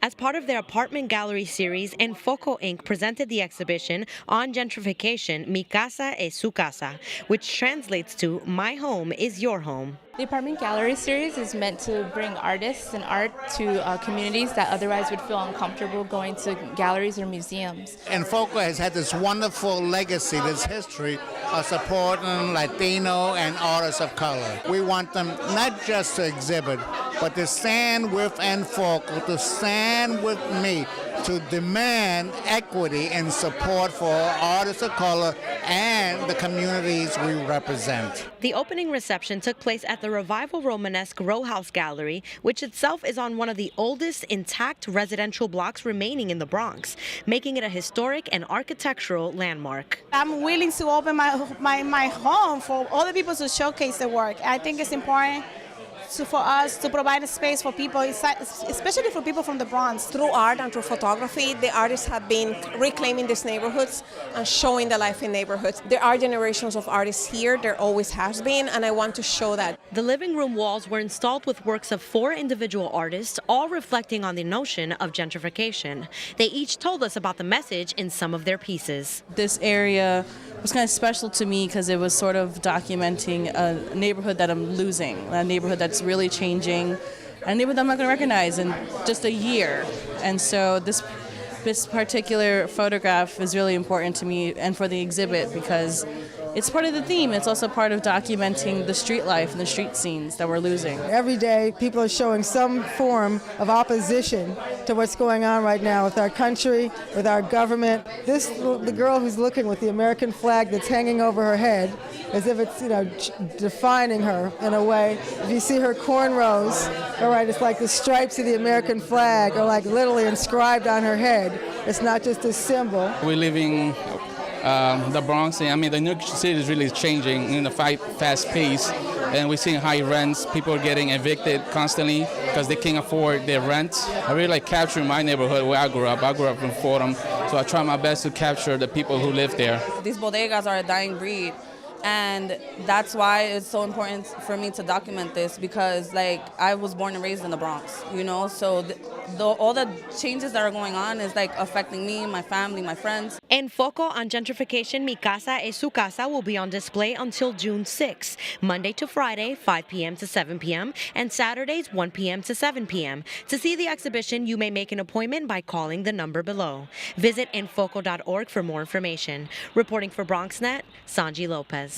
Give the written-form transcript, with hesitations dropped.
As part of their apartment gallery series, Foco Inc. presented the exhibition on gentrification, Mi Casa Es Su Casa, which translates to My Home is Your Home. The apartment gallery series is meant to bring artists and art to communities that otherwise would feel uncomfortable going to galleries or museums. And Foco has had this wonderful legacy, this history of supporting Latino and artists of color. We want them not just to exhibit, but to stand with Foco, to stand with me, to demand equity and support for artists of color and the communities we represent. The opening reception took place at the Revival Romanesque Row House Gallery, which itself is on one of the oldest intact residential blocks remaining in the Bronx, making it a historic and architectural landmark. I'm willing to open my home for other people to showcase their work. I think it's important for us to provide a space for people, especially for people from the Bronx. Through art and through photography, the artists have been reclaiming these neighborhoods and showing the life in neighborhoods. There are generations of artists here, there always has been, and I want to show that. The living room walls were installed with works of 4 individual artists, all reflecting on the notion of gentrification. They each told us about the message in some of their pieces. This area was kind of special to me because it was sort of documenting a neighborhood that I'm losing, a neighborhood that's really changing, a neighborhood I'm not going to recognize in just a year. And so this particular photograph is really important to me and for the exhibit because it's part of the theme. It's also part of documenting the street life and the street scenes that we're losing. Every day, people are showing some form of opposition to what's going on right now with our country, with our government. The girl who's looking with the American flag that's hanging over her head, as if it's, defining her in a way. If you see her cornrows, all right, it's like the stripes of the American flag are like literally inscribed on her head. It's not just a symbol. We're living the Bronx, the New York City is really changing in a fast pace, and we're seeing high rents. People are getting evicted constantly because they can't afford their rent. I really like capturing my neighborhood where I grew up. I grew up in Fordham, so I try my best to capture the people who live there. These bodegas are a dying breed. And that's why it's so important for me to document this because, I was born and raised in the Bronx, so all the changes that are going on is, affecting me, my family, my friends. Foco on gentrification, Mi Casa Es Su Casa will be on display until June 6, Monday to Friday, 5 p.m. to 7 p.m., and Saturdays, 1 p.m. to 7 p.m. To see the exhibition, you may make an appointment by calling the number below. Visit Enfoco.org for more information. Reporting for BronxNet, Sanji Lopez.